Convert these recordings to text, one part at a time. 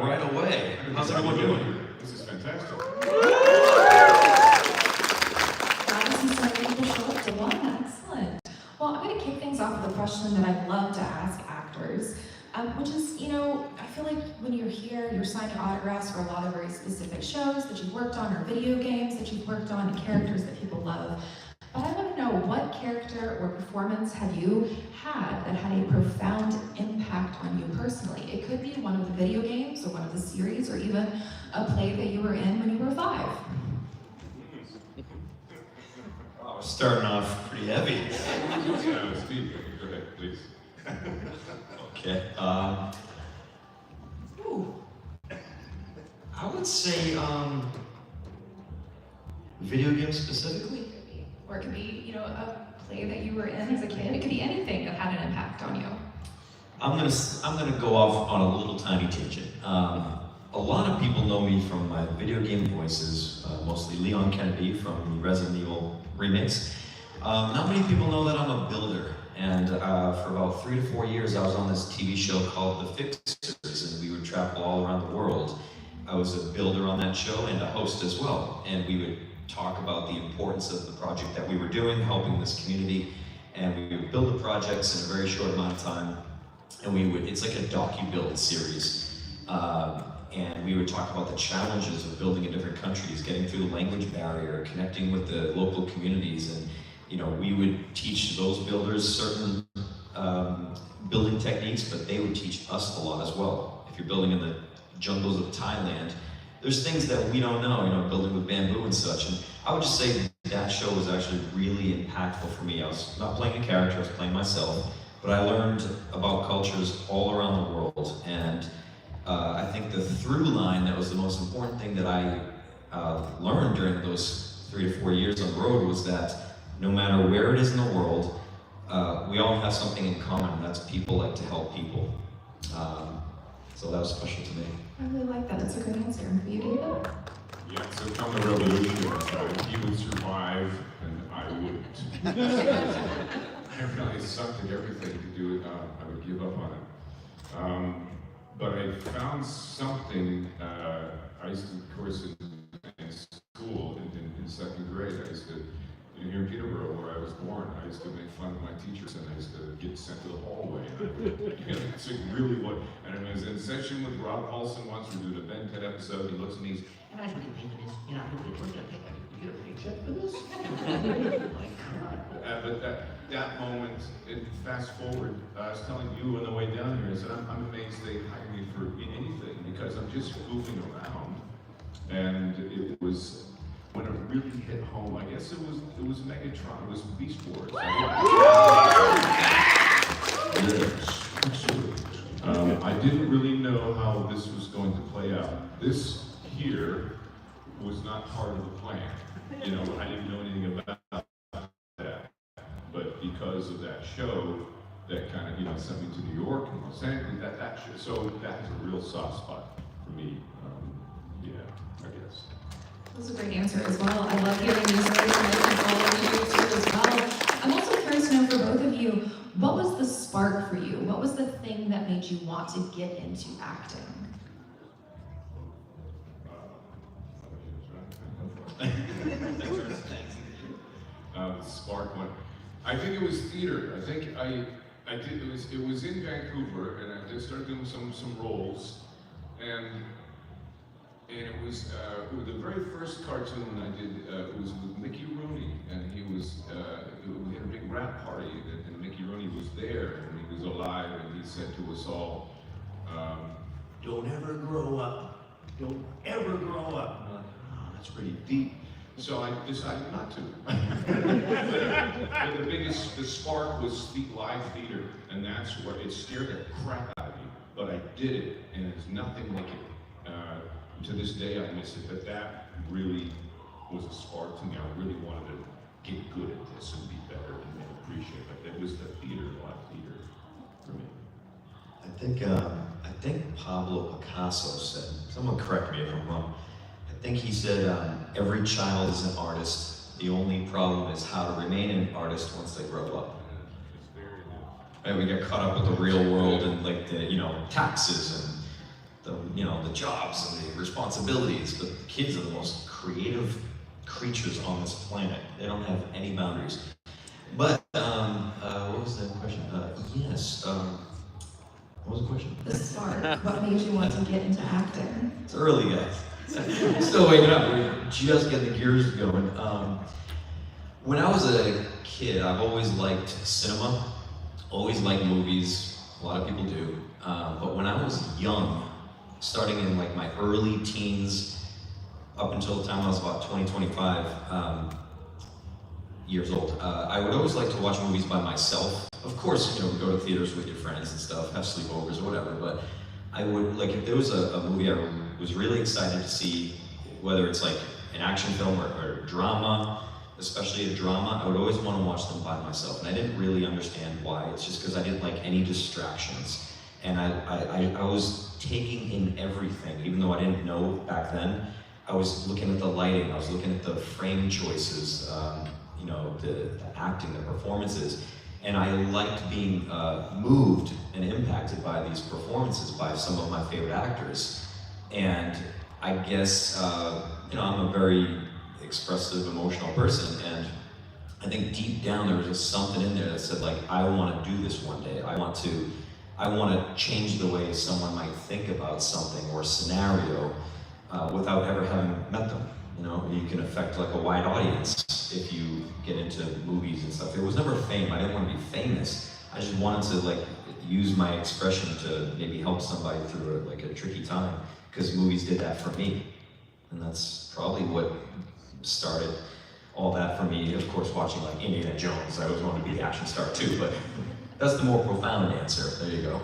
right away. How's everyone doing? This is fantastic. Excellent. Well, I'm going to kick things off with a question that I love to ask actors, which is, I feel like when you're here, you're signing autographs for a lot of very specific shows that you've worked on, or video games that you've worked on, and characters that people love. But I want to know, what character or performance have you had that had a profound impact on you personally? It could be one of the video games, or one of the series, or even a play that you were in when you were 5. Wow, we're starting off pretty heavy. Steve, go ahead, please. Okay. I would say video games specifically. Or it could be, a play that you were in as a kid. It could be anything that had an impact on you. I'm gonna go off on a little tiny tangent. A lot of people know me from my video game voices, mostly Leon Kennedy from the Resident Evil remakes. Not many people know that I'm a builder, and for about 3 to 4 years I was on this TV show called The Fixers, and we would travel all around the world. I was a builder on that show and a host as well, and we would talk about the importance of the project that we were doing, helping this community, and we would build the projects in a very short amount of time, and it's like a docu-build series, and we would talk about the challenges of building in different countries, getting through the language barrier, connecting with the local communities, and we would teach those builders certain building techniques, but they would teach us a lot as well. If you're building in the jungles of Thailand, there's things that we don't know, building with bamboo and such. And I would just say that show was actually really impactful for me. I was not playing a character, I was playing myself, but I learned about cultures all around the world. And I think the through line that was the most important thing that I learned during those 3 to 4 years on the road was that no matter where it is in the world, we all have something in common, and that's people like to help people. So that was special to me. I really like that. That's a good answer. For you, David? Yeah, so from the revolution, he would survive and I wouldn't. I really sucked at everything to do it. I would give up on it. But I found something. I used to, of course, in school, in 2nd grade, I used to, here in Peterborough, where I was born, I used to make fun of my teachers, and I used to get sent to the hallway. And it's like really what, and I was in a session with Rob Paulson once, we did a Ben 10 episode, he looks at me, and I was really thinking this, we're gonna take you get a paycheck for this? My God. But that moment, fast forward, I was telling you on the way down here, I said, I'm amazed they hired me for anything, because I'm just goofing around, and it was, when it really hit home, I guess it was Megatron, it was Beast Wars. I didn't really know how this was going to play out. This here was not part of the plan. I didn't know anything about that. But because of that show, that kind of sent me to New York and Los Angeles, that show, so that is a real soft spot for me. Yeah, I guess. That was a great answer as well. I love hearing these stories from all of you too as well. I'm also curious to know for both of you, what was the spark for you? What was the thing that made you want to get into acting? Spark one. I think it was theater. I think I did. It was in Vancouver, and I just started doing some roles, and it was the very first cartoon I did was with Mickey Rooney, and he was we had a big rap party, and Mickey Rooney was there, and he was alive, and he said to us all, "Don't ever grow up. Don't ever grow up." I'm like, oh, that's pretty deep. So I decided not to. But the spark was live theater, and that's what it scared the crap out of me. But I did it, and it's nothing like it. To this day, I miss it, but that really was a spark to me. I really wanted to get good at this and be better and appreciate it. It was the theater, live theater, for me. I think Pablo Picasso said, someone correct me if I'm wrong, I think he said, every child is an artist. The only problem is how to remain an artist once they grow up. It's very good. And we get caught up with the real world and like the, taxes and the jobs and the responsibilities, but the kids are the most creative creatures on this planet. They don't have any boundaries. But, what was the question? Yes, what was the question? The spark. What made you want to get into acting? It's early, guys. Still waking up. We're just getting the gears going. When I was a kid, I've always liked cinema, always liked movies. A lot of people do. But when I was young, starting in like my early teens, up until the time I was about 25 years old, I would always like to watch movies by myself. Of course, we go to theaters with your friends and stuff, have sleepovers or whatever, but I would, like, if there was a movie I was really excited to see, whether it's like an action film or drama, especially a drama, I would always want to watch them by myself. And I didn't really understand why. It's just because I didn't like any distractions. And I was taking in everything, even though I didn't know back then. I was looking at the lighting, I was looking at the frame choices, the acting, the performances. And I liked being moved and impacted by these performances by some of my favorite actors. And I guess, I'm a very expressive, emotional person, and I think deep down there was just something in there that said, like, I want to do this one day. I want to change the way someone might think about something or scenario without ever having met them. You can affect like a wide audience if you get into movies and stuff. It was never fame. I didn't want to be famous. I just wanted to like use my expression to maybe help somebody through a tricky time, because movies did that for me. And that's probably what started all that for me. Of course, watching like Indiana Jones, I always wanted to be the action star too, but that's the more profound answer. There you go.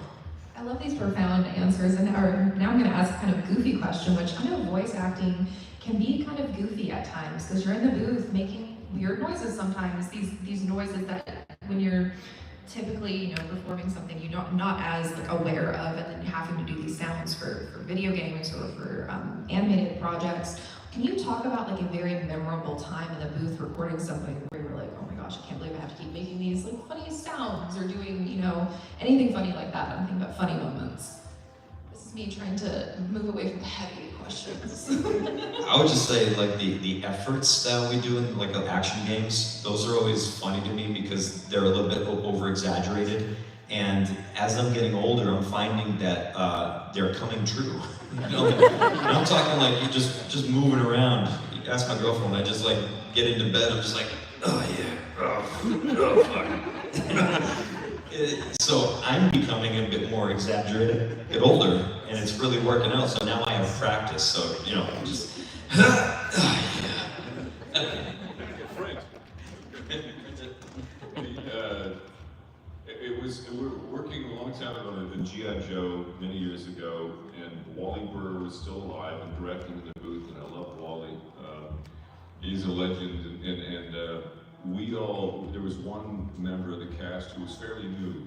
I love these profound answers, and now I'm going to ask a kind of goofy question, which I know voice acting can be kind of goofy at times, because you're in the booth making weird noises sometimes, these noises that when you're typically performing something you're not as like aware of, and then having to do these sounds for video games or for animated projects. Can you talk about like a very memorable time in the booth recording something where you were like, oh my gosh, I can't believe I have to keep making these like funny sounds, or doing anything funny like that? I'm thinking about funny moments. This is me trying to move away from the heavy questions. I would just say like the efforts that we do in like action games, those are always funny to me because they're a little bit over exaggerated. And as I'm getting older, I'm finding that they're coming true. And I'm talking like you just moving around. You ask my girlfriend, I just like get into bed, I'm just like, oh yeah, oh fuck. So I'm becoming a bit more exaggerated, get older, and it's really working out. So now I have practice. So I'm just, We were working a long time ago on the G.I. Joe many years ago, and Wally Burr was still alive and directing in the booth, and I love Wally. He's a legend, and there was one member of the cast who was fairly new,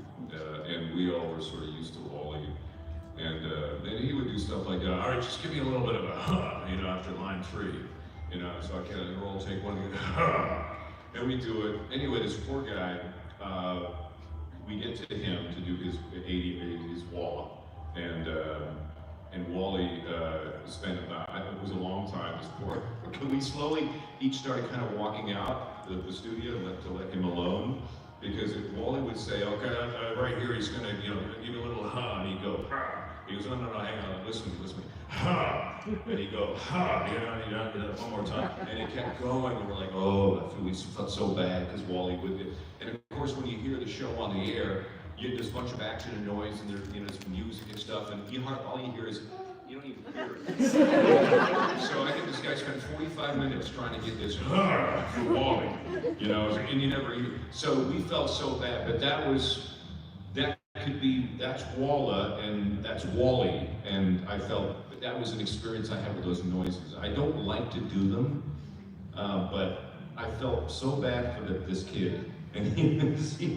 and we all were sort of used to Wally. And then he would do stuff like, all right, just give me a little bit of a after line 3. So I can roll, take one, and we do it. Anyway, this poor guy, we get to him to do his 80s Walla, and Wally spent about, it was a long time, this poor, we slowly each started kind of walking out the studio to let him alone, because if Wally would say, okay, right here he's gonna, give you a little and he'd go, he goes, no, hang on, listen to me, and he'd go, one more time, and it kept going, and we're like, oh, we felt so bad, because Wally would, and of course when you hear the show on the air, there's a bunch of action and noise, and there's some music and stuff, and all you hear is, you don't even hear it. So I think this guy spent 45 minutes trying to get this for Wally, and you never hear. So we felt so bad, but that's Walla and that's Wally, and I felt that was an experience I had with those noises. I don't like to do them, but I felt so bad for this kid, and he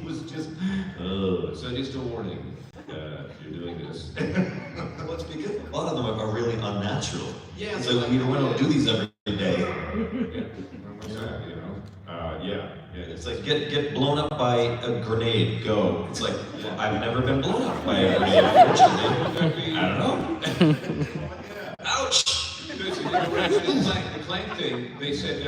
was just, so just a warning, if you're doing this. Well, it's because a lot of them are really unnatural. Yeah. So we don't do these every day. Yeah. Yeah. Yeah. It's like get blown up by a grenade, go. It's like, well, I've never been blown up by a grenade, unfortunately. I don't know. Ouch! The Clank thing, they said,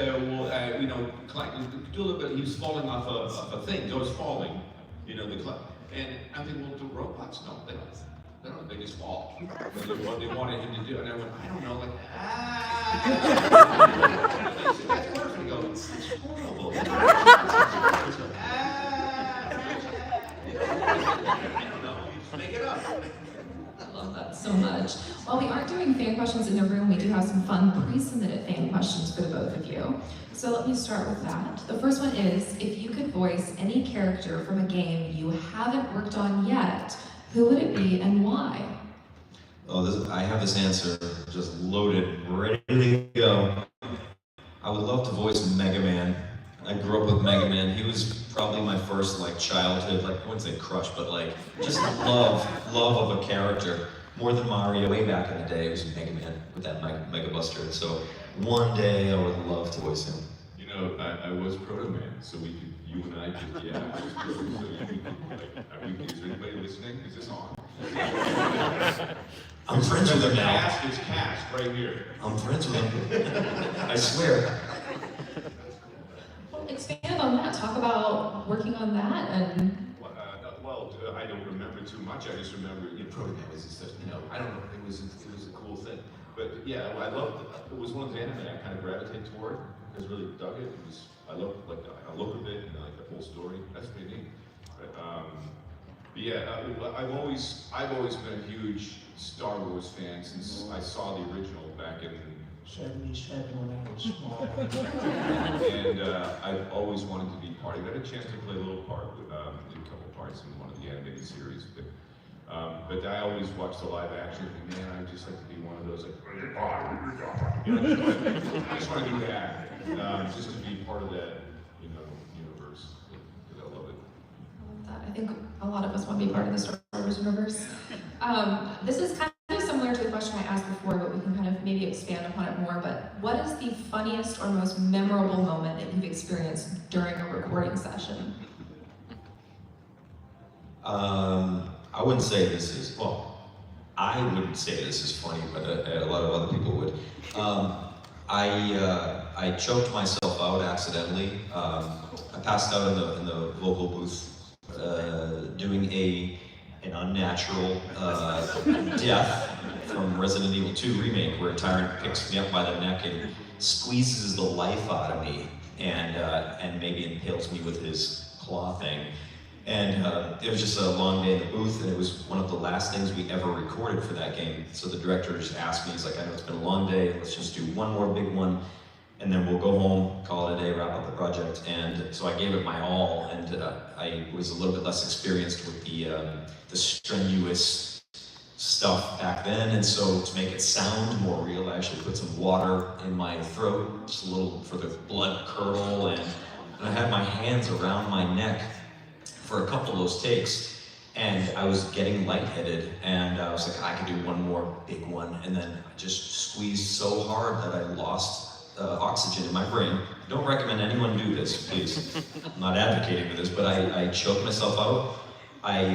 Clank, do a little bit, he was falling off a thing, Joe's falling, the Clank. And I'm thinking, well, do robots? No, they don't, they just fall. What they wanted him to do, and I went, I don't know, like, He said, that's perfect. He goes, that's horrible. I don't know, you just make it up. I love that so much. While we aren't doing fan questions in the room, we do have some fun pre-submitted fan questions for the both of you. So let me start with that. The first one is, if you could voice any character from a game you haven't worked on yet, who would it be and why? Oh, I have this answer just loaded, ready to go. I would love to voice Mega Man. I grew up with Mega Man. He was probably my first childhood, I wouldn't say crush, but just love of a character. More than Mario, way back in the day, it was Mega Man with that Mega Buster. So one day I would love to voice him. I was Proto Man, so you and I could, so is there anybody listening? Is this on? I'm friends with him now. It's cast right here. I'm friends with him. I swear. Well, expand on that. Talk about working on that and. I don't remember too much. I just remember, Proto Man was just, I don't know. It was a cool thing. But yeah, I loved it. It was one of the anime I kind of gravitated toward. I just really dug it. I loved the look of it and the whole story. That's pretty neat. But yeah, I've always been a huge Star Wars fan since I saw the original back in 77 when I was small. And I've always wanted to be part of it. I got a chance to play a little part with a couple parts in one of the animated series. But I always watch the live action and man, I just like to be one of those I just want to do that. Just to be part of that, universe. Because I love it. I love that. I think a lot of us want to be part of the Star Wars universe. This is kind of similar to the question I asked before, but we can kind of maybe expand upon it more. But what is the funniest or most memorable moment that you've experienced during a recording session? I wouldn't say this is, I wouldn't say this is funny, but a lot of other people would. I choked myself out accidentally. I passed out in the vocal booth doing an unnatural death from Resident Evil 2 Remake, where a tyrant picks me up by the neck and squeezes the life out of me and maybe impales me with his claw thing. And it was just a long day in the booth, and it was one of the last things we ever recorded for that game. So the director just asked me, he's like, I know it's been a long day, let's just do one more big one, and then we'll go home, call it a day, wrap up the project. And so I gave it my all, and I was a little bit less experienced with the strenuous stuff back then, and so to make it sound more real, I actually put some water in my throat, just a little for the blood curdle, and I had my hands around my neck for a couple of those takes, and I was getting lightheaded, and I was like, I could do one more big one, and then I just squeezed so hard that I lost oxygen in my brain. Don't recommend anyone do this, please. I'm not advocating for this, but I choked myself out. I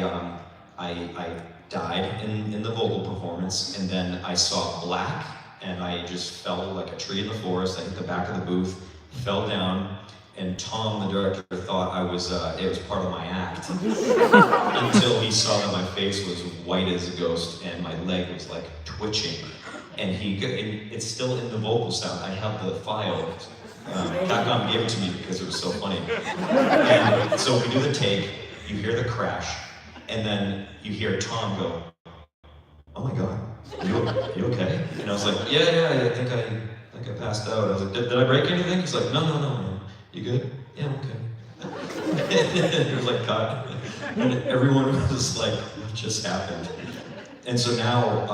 died in the vocal performance, and then I saw black, and I just fell like a tree in the forest. I hit the back of the booth, fell down, and Tom, the director, thought it was part of my act until he saw that my face was white as a ghost and my leg was twitching. And it's still in the vocal sound. I have the file. Capcom gave it to me because it was so funny. And so we do the take, you hear the crash, and then you hear Tom go, oh my God, you okay? And I was like, yeah, I think I passed out. I was like, did I break anything? He's like, no, man. You good? Yeah, I'm okay. It was cut. And everyone was like, what just happened? And so now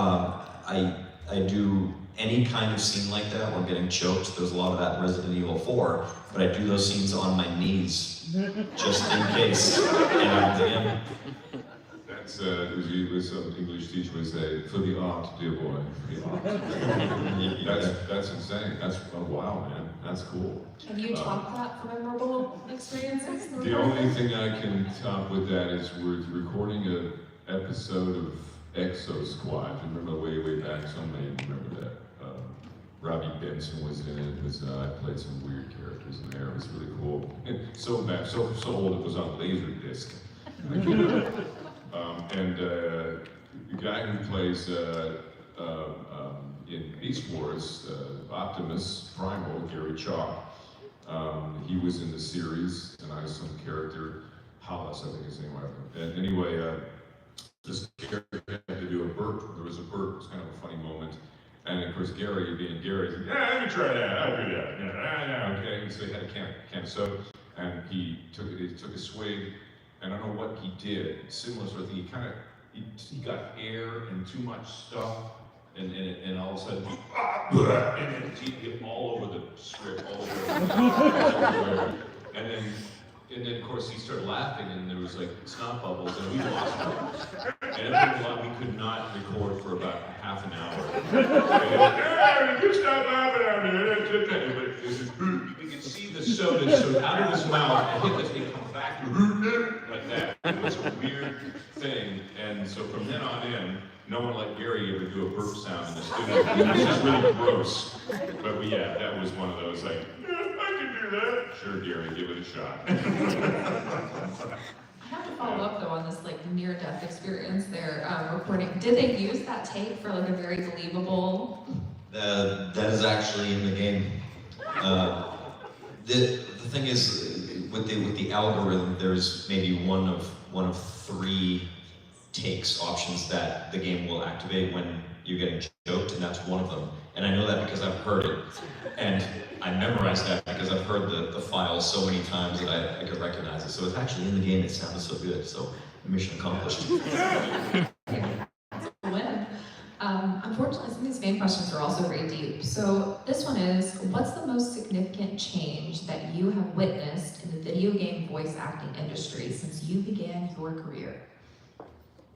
I do any kind of scene like that where I'm getting choked. There's a lot of that in Resident Evil 4, but I do those scenes on my knees, just in case. And That's was some English teacher would say, for the art, dear boy, for the art. That's insane. That's, oh wow, man, that's cool. Can you top that from memorable experiences? The only thing I can top with that is we're recording an episode of Exo Squad. Remember way back, some may remember that. Robbie Benson was in it. I played some weird characters in there. It was really cool. So bad, so old it was on Laserdisc. And the guy who plays in Beast Wars, Optimus Primal, Gary Chalk, he was in the series, and I was some character, Hollis, I think his name was. And anyway, this character had to do a burp. There was a burp. It was kind of a funny moment. And of course, Gary, being Gary, said, yeah, let me try that. I'll do that. Yeah, okay. And so he had a can of soda, and he took a swig. And I don't know what he did. Similar sort of thing. He got air and too much stuff, and all of a sudden, and then he all over the script, all over everywhere. And then of course he started laughing, and there was like snot bubbles, and we lost him. And everyone, we could not record for about half an hour. And you stop laughing at me. But you could see the soda so out of his mouth, and it comes back like that. It was a weird thing, and so from then on in, no one let Gary ever do a burp sound in the studio. It was just really gross. But yeah, that was one of those like, I can do that. Sure, Gary, give it a shot. I have to follow up though on this like near-death experience they're recording. Did they use that tape for like a very believable? That is actually in the game. The thing is, with the algorithm, there's maybe one of 3 takes options that the game will activate when you're getting choked, and that's one of them. And I know that because I've heard it, and I memorized that because I've heard the file so many times that I could recognize it. So it's actually in the game. It sounded so good. So mission accomplished. Win. Unfortunately, some of these fan questions are also very deep. So this one is, what's the most significant change that you have witnessed in the video game voice acting industry since you began your career?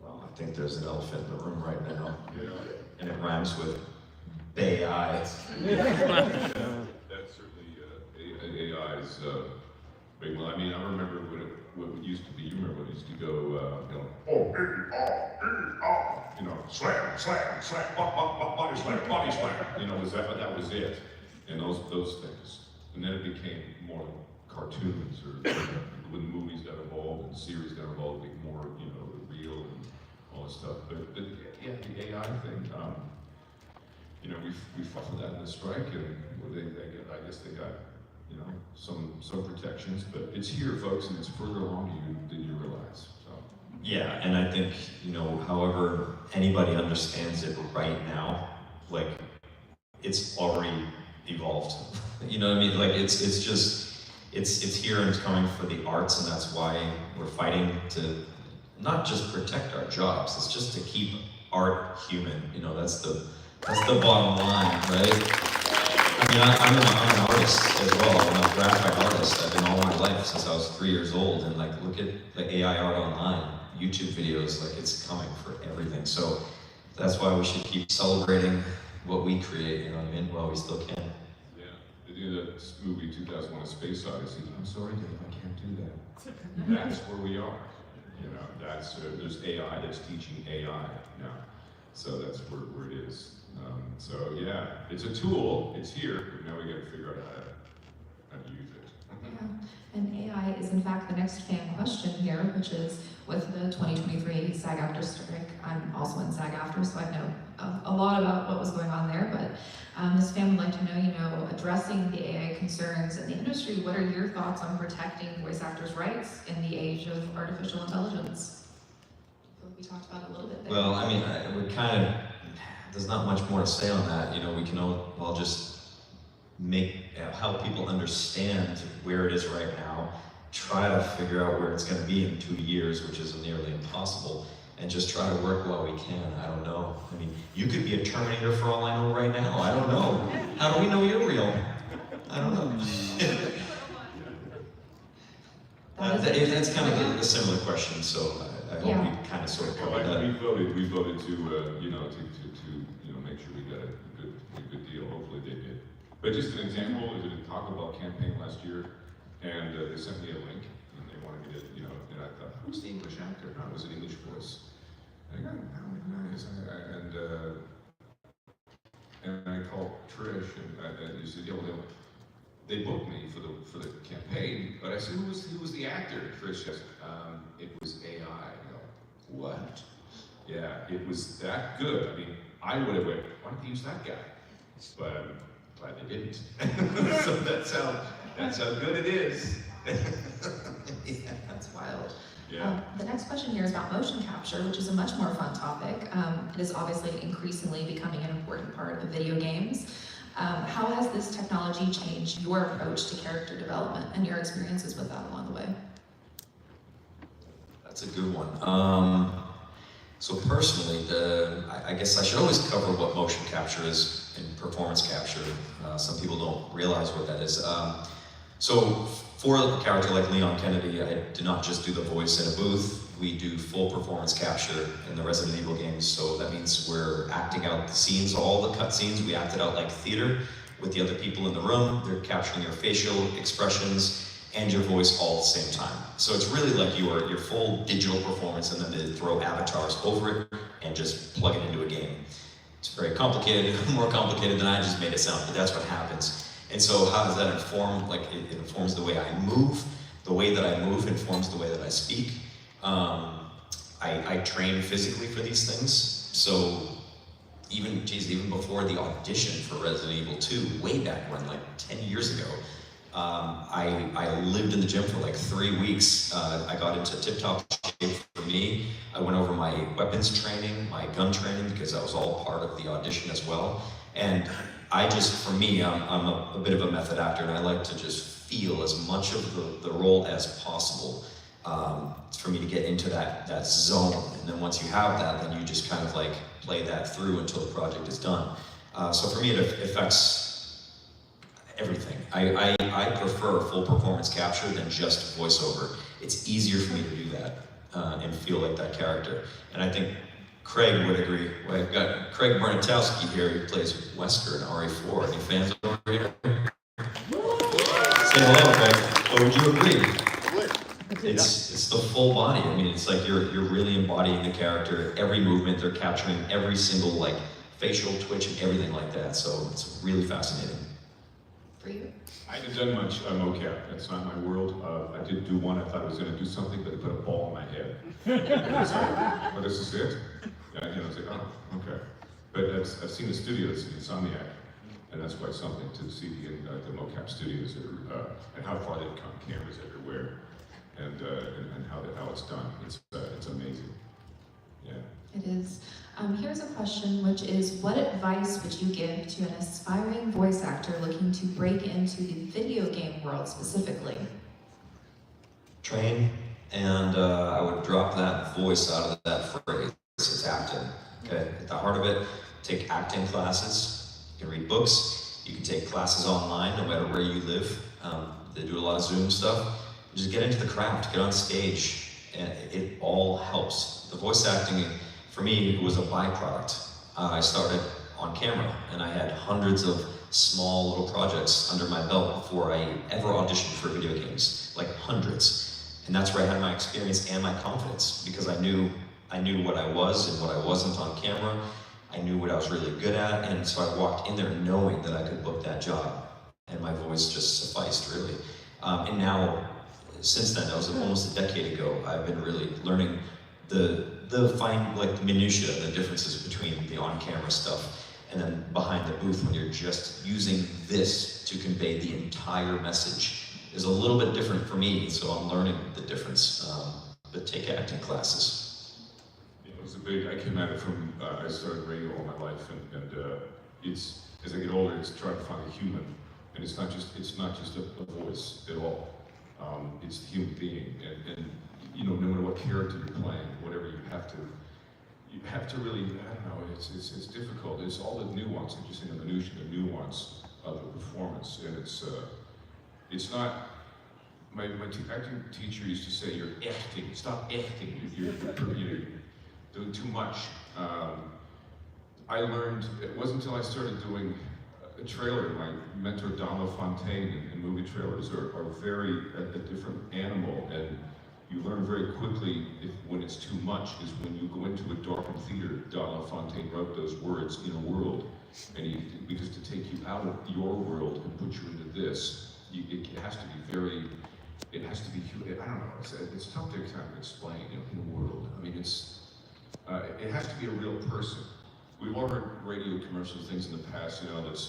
Well, I think there's an elephant in the room right now, and it rhymes with AI. That's certainly AI's big one. I mean, I remember what it used to be. You remember when it used to go, slam, body slam. You know, that was it. And those things. And then it became more cartoons, or when movies got involved and series got involved, it became more, real and all that stuff. But yeah, the AI thing. We fought for that in the strike, and I guess they got, some protections, but it's here, folks, and it's further along than you realize. So. Yeah, and I think, however anybody understands it right now, like, it's already evolved. You know what I mean? Like, it's here and it's coming for the arts, and that's why we're fighting to not just protect our jobs, it's just to keep art human. That's the bottom line, right? I mean, I'm an artist as well. I'm a graphic artist. I've been all my life since I was 3 years old, and like, look at the AI art online, YouTube videos, like, it's coming for everything. So that's why we should keep celebrating what we create, you know what I mean, while we still can. Yeah, they do that movie 2001: A Space Odyssey. I'm sorry, Dave, I can't do that. That's where we are. There's AI that's teaching AI now. So that's where it is. So yeah, it's a tool, it's here, but now we got to figure out how to use it. Yeah. And AI is in fact the next fan question here, which is, with the 2023 SAG-AFTRA strike, I'm also in SAG-AFTRA, so I know a lot about what was going on there, but this fan would like to know, addressing the AI concerns in the industry, what are your thoughts on protecting voice actors' rights in the age of artificial intelligence? We talked about it a little bit there. Well, I mean, there's not much more to say on that. We can all just help people understand where it is right now, try to figure out where it's going to be in 2 years, which is nearly impossible, and just try to work while we can. I don't know. I mean, you could be a Terminator for all I know right now. I don't know. How do we know you're real? I don't know. That's kind of a similar question, so I hope Yeah. we kind of sort of Well, covered that. we voted to, make sure we got a good deal. Hopefully they did. But just an example, I did a Taco Bell campaign last year, and they sent me a link, and they wanted me to, and I thought, who's the English actor? No, it was an English voice. And I got, nice. And I called Trish, and he said, they booked me for the campaign, but I said, who was the actor? Trish says, it was AI. I go, what? Yeah, it was that good. I mean, I would have went, why don't they use that guy? But I'm glad they didn't. So that's how good it is. Yeah, that's wild. Yeah. The next question here is about motion capture, which is a much more fun topic. It is obviously increasingly becoming an important part of video games. How has this technology changed your approach to character development and your experiences with that along the way? That's a good one. So personally, I guess I should always cover what motion capture is and performance capture. Some people don't realize what that is. So for a character like Leon Kennedy, I did not just do the voice in a booth. We do full performance capture in the Resident Evil games. So that means we're acting out the scenes, all the cut scenes. We act it out like theater with the other people in the room. They're capturing your facial expressions and your voice all at the same time. So it's really like your full digital performance, and then they throw avatars over it and just plug it into a game. It's very complicated, more complicated than I just made it sound, but that's what happens. And so how does that inform? Like it informs the way I move. The way that I move informs the way that I speak. I train physically for these things. So even before the audition for Resident Evil 2, way back when, like 10 years ago, I lived in the gym for like 3 weeks. I got into tip-top shape for me. I went over my weapons training, my gun training, because that was all part of the audition as well. And for me, I'm a bit of a method actor, and I like to just feel as much of the role as possible for me to get into that zone. And then once you have that, then you just kind of like play that through until the project is done. So for me, it affects everything. I prefer full performance capture than just voiceover. It's easier for me to do that and feel like that character. And I think Craig would agree. Well, I've got Craig Barnatowski here, who plays Wesker in RE4. Any fans over here? Say hello, Craig. Oh, would you agree? It's the full body. I mean, it's like you're really embodying the character. Every movement, they're capturing every single like facial twitch and everything like that. So it's really fascinating. For you? I haven't done much mocap. That's not my world. I did do one. I thought I was going to do something, but they put a ball in my head. It's like, oh, this is it? Yeah, I was like, oh, okay. But I've seen the studios in Insomniac, and that's quite something to see the mocap studios and how far they've come. Cameras everywhere, and how it's done. It's amazing. Yeah. It is. Here's a question, which is, what advice would you give to an aspiring voice actor looking to break into the video game world specifically? Train, and I would drop that voice out of that phrase. It's acting. Okay, at the heart of it, take acting classes. You can read books. You can take classes online, no matter where you live. They do a lot of Zoom stuff. Just get into the craft, get on stage, and it all helps. The voice acting, for me, it was a byproduct. I started on camera, and I had hundreds of small little projects under my belt before I ever auditioned for video games, like hundreds. And that's where I had my experience and my confidence, because I knew what I was and what I wasn't on camera. I knew what I was really good at, and so I walked in there knowing that I could book that job, and my voice just sufficed, really. And now, since then, that was almost a decade ago, I've been really learning the fine, like the minutiae, the differences between the on-camera stuff and then behind the booth when you're just using this to convey the entire message is a little bit different for me, so I'm learning the difference. But take acting classes. Yeah, it was a big, I came at it from, I started radio all my life, and it's, as I get older, it's trying to find a human, and it's not just a voice at all. It's the human being, and you know, no matter what character you're playing, whatever you have to really, I don't know, it's difficult. It's all the nuance, like you're saying, the minutiae, the nuance of the performance, and it's not, my acting teacher used to say, "You're acting. Stop acting. You're doing too much." I learned, it wasn't until I started doing a trailer. My mentor, Don LaFontaine, in movie trailers are a different animal, and you learn very quickly when it's too much is when you go into a darkened theater. Don LaFontaine wrote those words, "in a world," and because to take you out of your world and put you into this, it has to be very, it has to be, I don't know, it's tough to kind of explain, in a world. I mean, it has to be a real person. We've all heard radio commercials, things in the past, that's,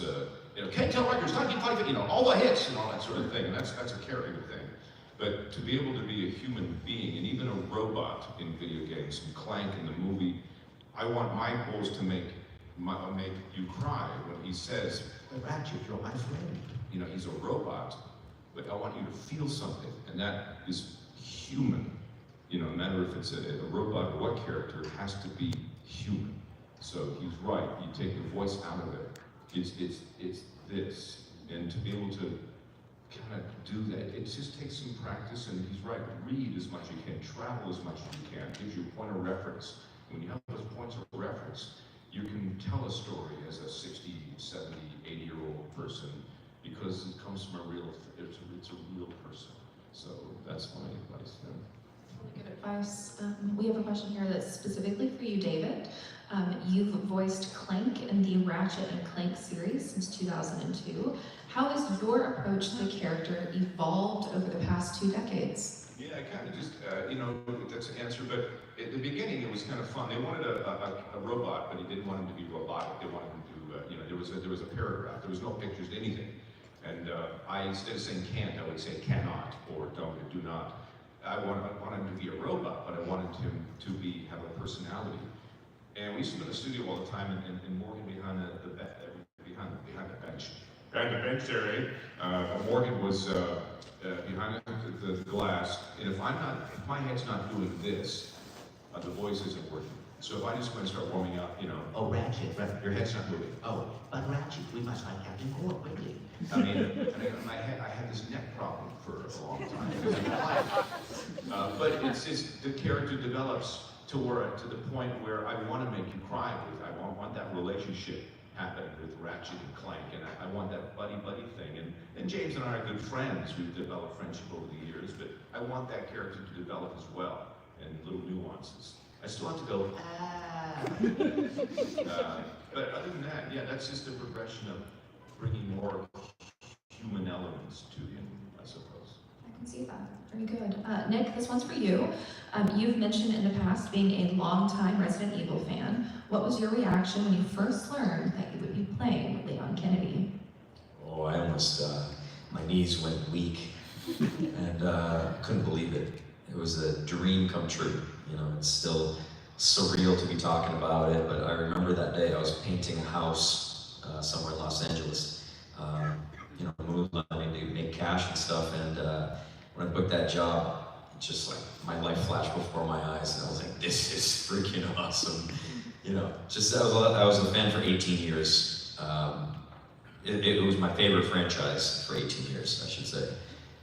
K-Tel Records, 1955, all the hits and all that sort of thing, and that's a character thing. But to be able to be a human being, and even a robot in video games, and Clank in the movie, I want my goal is to make you cry when he says, "Ratchet, you're my friend." He's a robot, but I want you to feel something, and that is human. No matter if it's a robot or what character, it has to be human. So he's right, you take the voice out of it, it's this. And to be able to kind of do that, it just takes some practice, and he's right, read as much as you can, travel as much as you can, it gives you a point of reference. When you have those points of reference, you can tell a story as a 60, 70, 80-year-old person, because it comes from it's a real person. So that's my advice. Really good advice. We have a question here that's specifically for you, David. You've voiced Clank in the Ratchet and Clank series since 2002. How has your approach to the character evolved over the past 2 decades? Yeah, I kind of just, that's an answer, but at the beginning it was kind of fun. They wanted a robot, but he didn't want him to be robotic. They wanted him to, there was a paragraph, there was no pictures, anything. And I, instead of saying can't, I would say cannot, or don't, or do not. I wanted him to be a robot, but I wanted him to have a personality. And we used to go to the studio all the time, and Morgan behind the bench. Behind the bench there, Morgan was behind the glass, and if my head's not doing this, the voice isn't working. So if I just went and start warming up, "Oh, Ratchet, your head's not moving. Oh, but Ratchet, we must like Captain more quickly." I mean, I had this neck problem for a long time. But it's the character develops to the point where I want to make you cry. I want that relationship happen with Ratchet and Clank, and I want that buddy thing. And James and I are good friends. We've developed friendship over the years, but I want that character to develop as well, and little nuances. I still have to go, ah. But other than that, yeah, that's just a progression of bringing more human elements to him, I suppose. I can see that. Very good. Nick, this one's for you. You've mentioned in the past being a longtime Resident Evil fan. What was your reaction when you first learned that you would be playing Leon Kennedy? Oh, I almost, my knees went weak, and couldn't believe it. It was a dream come true. It's still surreal to be talking about it, but I remember that day I was painting a house somewhere in Los Angeles, moonlighting to make cash and stuff, and when I booked that job, just like my life flashed before my eyes, and I was like, this is freaking awesome. I was a fan for 18 years. It was my favorite franchise for 18 years, I should say.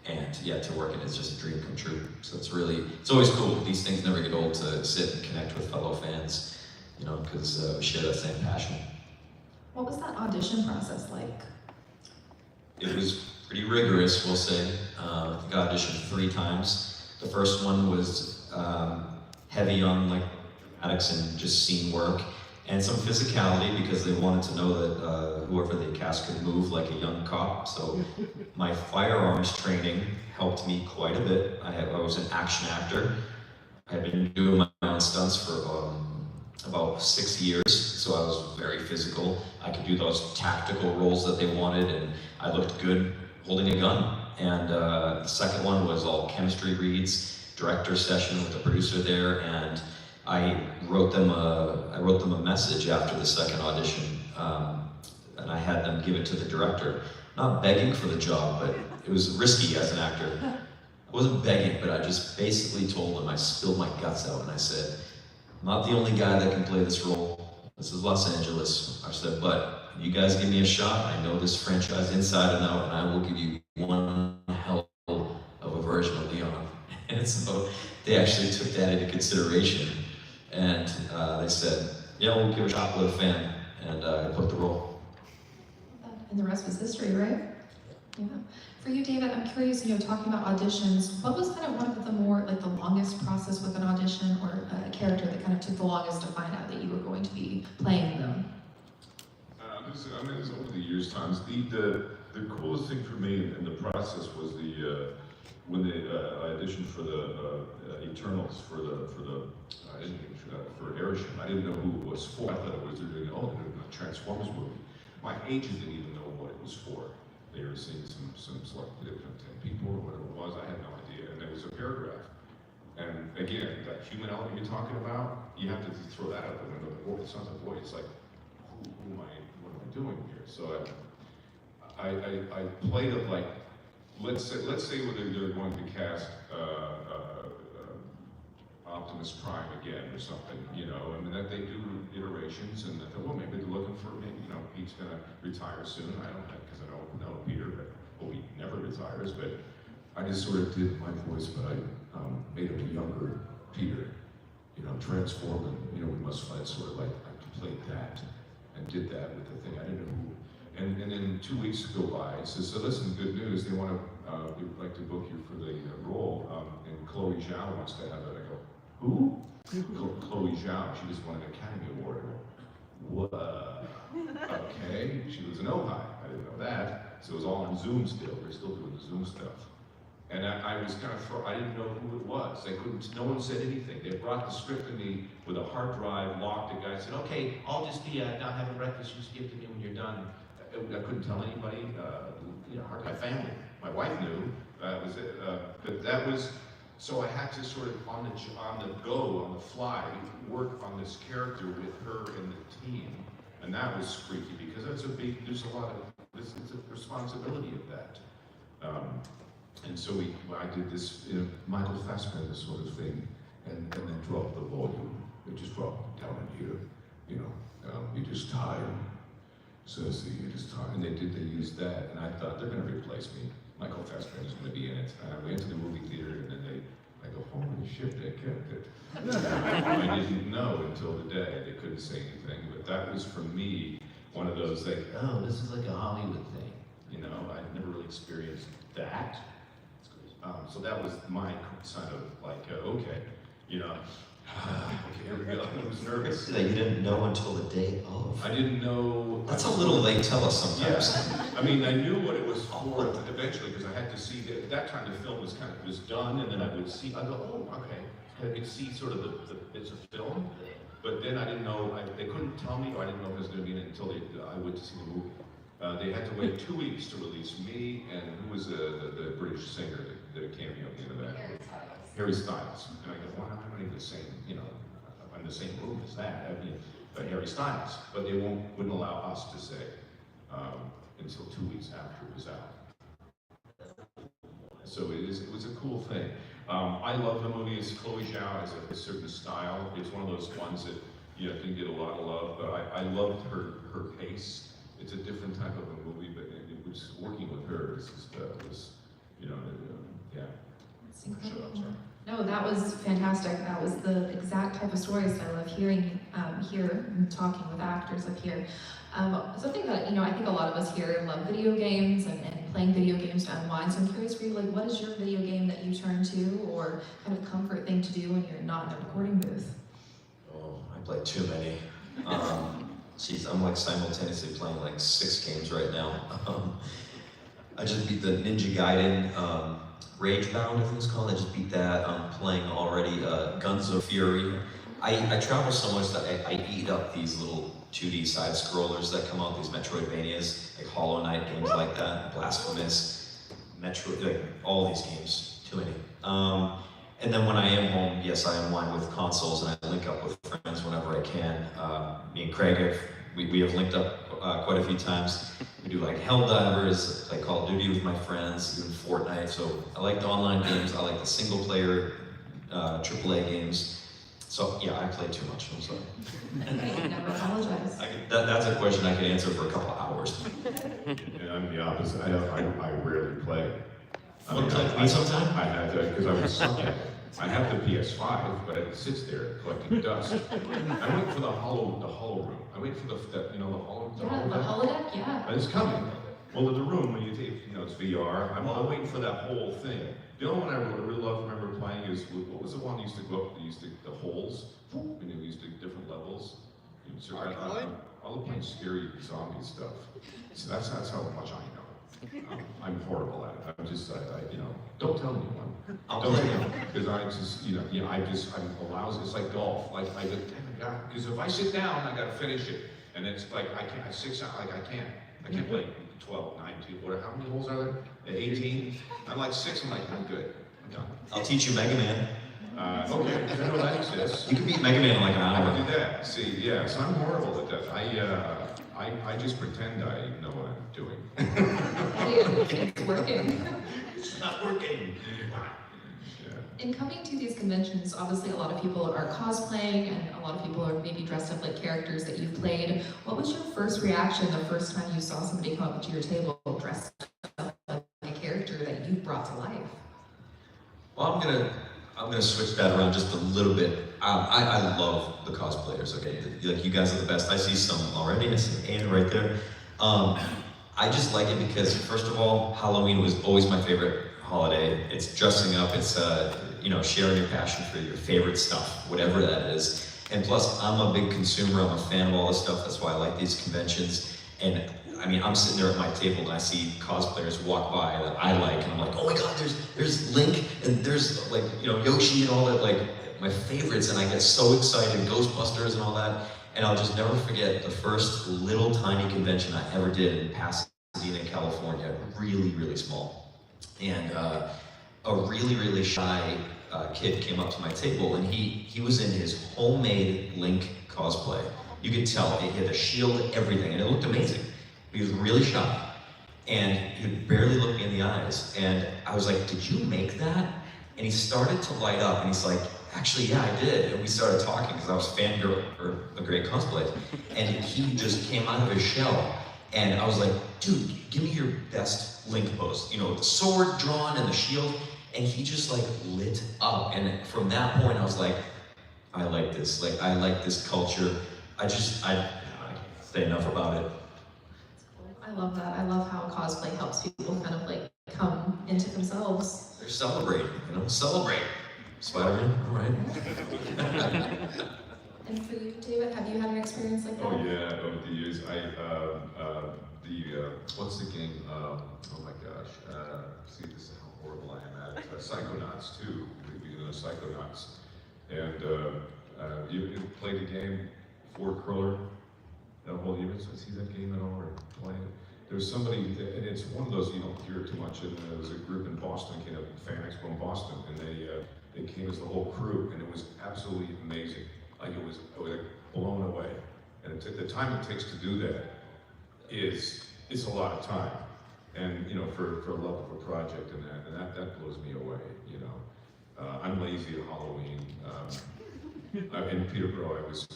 And yeah, to work in is just a dream come true. So it's always cool. These things never get old to sit and connect with fellow fans, because we share that same passion. What was that audition process like? It was pretty rigorous, we'll say. I think I auditioned 3 times. The first one was heavy on addicts and just scene work, and some physicality, because they wanted to know that whoever they cast could move like a young cop. So my firearms training helped me quite a bit. I was an action actor. I had been doing my own stunts for about 6 years, so I was very physical. I could do those tactical roles that they wanted, and I looked good holding a gun. And the second one was all chemistry reads, director session with the producer there, and I wrote them a message after the second audition, and I had them give it to the director. Not begging for the job, but it was risky as an actor. I wasn't begging, but I just basically told them, I spilled my guts out, and I said, I'm not the only guy that can play this role. This is Los Angeles. I said, but you guys give me a shot. I know this franchise inside and out, and I will give you one hell of a version actually took that into consideration, and they said, yeah, we'll give a shot with a fan, and I booked the role. And the rest was history, right? Yeah. For you, David, I'm curious, talking about auditions, what was kind of one of the more, like the longest process with an audition or a character that kind of took the longest to find out that you were going to be playing them? It's over the years times. The coolest thing for me in the process was when they auditioned for the Eternals for Airship. I didn't know who it was for. I thought it was they're doing a Transformers movie. My agent didn't even know what it was for. They were seeing some selected 10 people or whatever it was. I had no idea, and there was a paragraph. And again, that human element you're talking about, you have to throw that out the window. The son's a boy. It's like, what am I doing here? So I played it like, let's say they're going to cast Optimus Prime again or something, I mean that they do iterations, and I thought, well, maybe they're looking for maybe Pete's gonna retire soon. I don't know, because I know Peter, but he never retires. But I just sort of did my voice, but I made him a younger Peter, transform, and we must fight. Sort of like I played that and did that with the thing. I didn't know who. And then 2 weeks go by. He says, so listen, good news. They want to, we'd like to book you for the role, and Chloe Zhao wants to have it. I go, who? Chloe Zhao. She just won an Academy Award. I go, what? Okay. She was an Ojai. I didn't know that. So it was all on Zoom still. They're still doing the Zoom stuff. And I was kind of, I didn't know who it was. No one said anything. They brought the script to me with a hard drive, locked it. Guy said, okay, I'll just be not having breakfast. You just give it to me when you're done. I couldn't tell anybody, my family. My wife knew, was it, but that was, so I had to sort of on the fly, work on this character with her and the team. And that was freaky because there's a lot of, it's a responsibility of that. And so I did this, Michael Fassbender sort of thing, and then dropped the volume. It just dropped down in here, you just tie him. So you just talk, and they used that, and I thought they're going to replace me. Michael Fassbender's going to be in it. And I went to the movie theater, and then I go, holy shit, they kept it. I didn't know until the day. They couldn't say anything, but that was for me one of those like, oh, this is like a Hollywood thing. I'd never really experienced that. So that was my kind of like, okay, okay, here we go. I was nervous. That you didn't know until the day of. I didn't know. That's a little late. Tell us sometimes. Yeah. I mean, I knew what it was for eventually because I had to see that time the film was done, and then I would see. I go, oh, okay. I could see sort of it's a film, but then I didn't know. They couldn't tell me, or I didn't know if it was going to be in it until I went to see the movie. They had to wait 2 weeks to release me and who was the British singer that did a cameo at the end of that. Harry Styles. And I go, well, I'm not even the same, I'm in the same room as that. I mean, but Harry Styles. But they wouldn't allow us to say until 2 weeks after it was out. So it was a cool thing. I love the movie. Chloe Zhao has a certain style. It's one of those ones that can get a lot of love. But I loved her pace. It's a different type of a movie, but it was working with her. Yeah. That's incredible. No, that was fantastic. That was the exact type of stories I love hearing here and talking with actors up here. Something that I think a lot of us here love video games and playing video games to unwind. So I'm curious for you, like, what is your video game that you turn to, or kind of comfort thing to do when you're not in a recording booth? Oh, I play too many. Geez, I'm like simultaneously playing like 6 games right now. I just beat the Ninja Gaiden Ragebound, I think it's called. I just beat that. I'm playing already Guns of Fury. I travel so much that I eat up these little 2D side scrollers that come out, these Metroidvanias, like Hollow Knight, games like that, Blasphemous, Metroid, like all these games, too many. And then when I am home, yes, I unwind with consoles and I link up with friends whenever I can. Me and Craig, we have linked up quite a few times. We do like Helldivers, play Call of Duty with my friends, even Fortnite. So I like the online games, I like the single player AAA games. So yeah, I play too much, I'm sorry. Never apologize. That's a question I could answer for a couple of hours. And I'm the opposite. I rarely play. Want to play with me sometime? I had to, because I was suck at it. I have the PS5, but it sits there collecting dust. I went for the hollow room. I went for the hollow. Yeah, the holodeck, yeah. It's coming. Well, in the room when you take, it's VR. I'm waiting for that whole thing. The only one I really remember playing is what was the one you used to go up? The holes, and you used to different levels. I love playing scary zombie stuff. So that's how much I know. I'm horrible at it. I'm just, don't tell anyone. Because I'm lousy. It's like golf. Like I go, because if I sit down, I gotta finish it, and it's like I can't. I can't play 12, 19, whatever. How many holes are there? 18. I'm like 6. I'm like, I'm good. I'm done. I'll teach you Mega Man. Okay, I know that exists. You can beat Mega Man in like an I hour. can do that. See, yeah, so I'm horrible at that. I just pretend I know what I'm doing. It's working. It's not working. Yeah. In coming to these conventions, obviously a lot of people are cosplaying and a lot of people are maybe dressed up like characters that you've played. What was your first reaction the first time you saw somebody come up to your table dressed up like a character that you brought to life? Well, I'm gonna switch that around just a little bit. I love the cosplayers. Okay, like you guys are the best. I see some already. I see Anna right there. I just like it because first of all, Halloween was always my favorite holiday. It's dressing up. It's sharing your passion for your favorite stuff, whatever that is. And plus, I'm a big consumer. I'm a fan of all this stuff. That's why I like these conventions. And I mean, I'm sitting there at my table and I see cosplayers walk by that I like, and I'm like, oh my god, there's Link and there's like Yoshi and all that, like my favorites, and I get so excited, Ghostbusters and all that. And I'll just never forget the first little tiny convention I ever did in Pasadena, California, really, really small. And a really, really shy kid came up to my table, and he was in his homemade Link cosplay. You could tell, he had a shield, everything, and it looked amazing. He was really shy, and he would barely look me in the eyes. And I was like, did you make that? And he started to light up, and he's like, actually, yeah, I did. And we started talking, because I was fangirl for a great cosplay. And he just came out of his shell. And I was like, dude, give me your best Link pose. The sword drawn and the shield. And he just like lit up. And from that point, I was like, I like this. Like, I like this culture. I can't say enough about it. I love that. I love how cosplay helps people kind of like come into themselves. They're celebrating, celebrate. Spider-Man, all right. And for you, David, have you had an experience like that? Oh yeah, over the years, what's the game? Oh my gosh, see, this is how horrible I am at it. Psychonauts 2, we know Psychonauts. And you played the game, Ford Cruller? You ever see that game at all or play it? There's somebody, and it's one of those you don't hear too much, and there was a group in Boston, came up FANEXPO in Boston, and they came as the whole crew, and it was absolutely amazing. Like I was like blown away. And the time it takes to do that it's a lot of time. And for a love of a project and that blows me away, I'm lazy at Halloween. In Peterborough, it was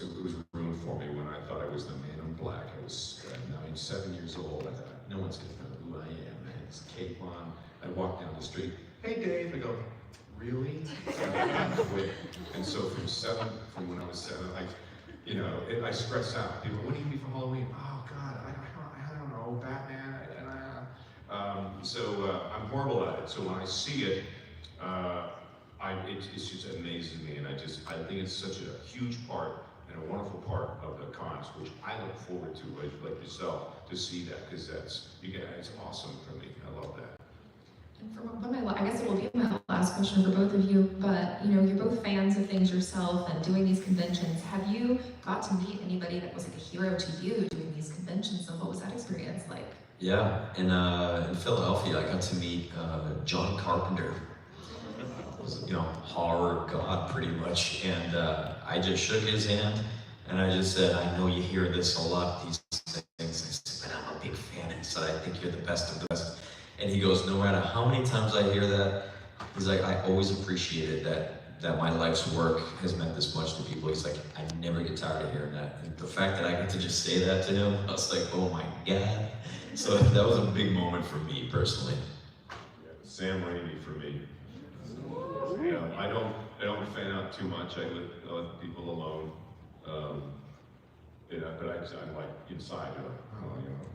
ruined for me when I thought I was the man in black. I was 7 years old. I thought, no one's gonna know who I am. I had this cape on. I walked down the street. Hey, Dave. I go, really? And so from when I was 7, I stress out. People, what do you need for Halloween? Oh God, I don't know, Batman. I'm horrible at it. So when I see it, it just amazes me, and I think it's such a huge part and a wonderful part of the cons, which I look forward to, like yourself, to see that, because it's awesome for me. I love that. And for I guess it will be my last question for both of you, but you're both fans of things yourself and doing these conventions. Have you got to meet anybody that was like a hero to you doing these conventions, and what was that experience like? Yeah, in Philadelphia, I got to meet John Carpenter. Horror god pretty much, and I just shook his hand, and I just said, I know you hear this a lot, these things. I said, but I'm a big fan, and said, I think you're the best of the best. And he goes, no matter how many times I hear that, he's like, I always appreciated that my life's work has meant this much to people. He's like, I never get tired of hearing that. And the fact that I got to just say that to him, I was like, oh my God. So that was a big moment for me personally. Yeah, Sam Raimi for me. I don't fan out too much. I let people alone. But I'm like inside, oh,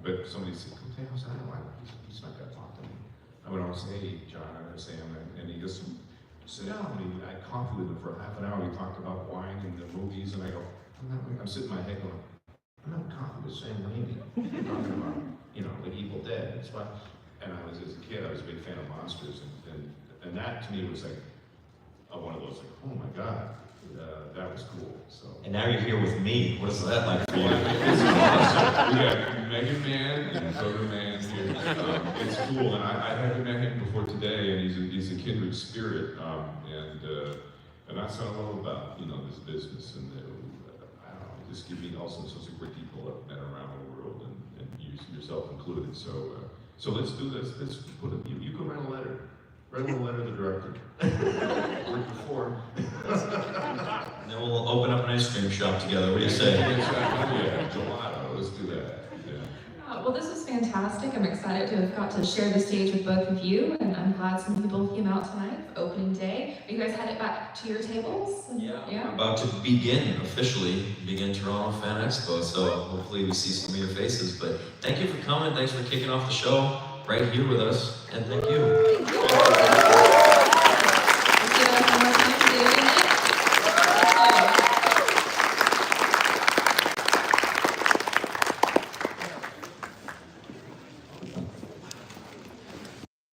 But somebody said, "Come say how's that?" I'm like, he's not gonna talk to me. I went on and say, "Hey, John, I'm gonna say," and he just sit down. And I had coffee with him for half an hour. We talked about wine and the movies, and I go, I'm sitting in my head going, I'm not coffee with Sam Raimi. We're talking about, like Evil Dead. That's why. And as a kid, I was a big fan of monsters, and that to me was like one of those, like, oh my God, that was cool. So. And now you're here with me. What is that like for you? It's awesome. We got Mega Man and Photo Man here. It's cool, and I haven't met him before today, and he's a kindred spirit, and that's what I love about this business, and I don't know, just give me also such great people I've met around the world, and you yourself included. So let's do this. Let's put it. You can write a letter. Write a little letter to the director. Like before. And then we'll open up an ice cream shop together. What do you say? Yeah, gelato. Let's do that. Yeah. Well, this was fantastic. I'm excited to have got to share the stage with both of you, and I'm glad some people came out tonight for opening day. Are you guys headed back to your tables? Yeah. We're about to officially begin Toronto FANEXPO, so hopefully we see some of your faces. But thank you for coming. Thanks for kicking off the show right here with us, and thank you.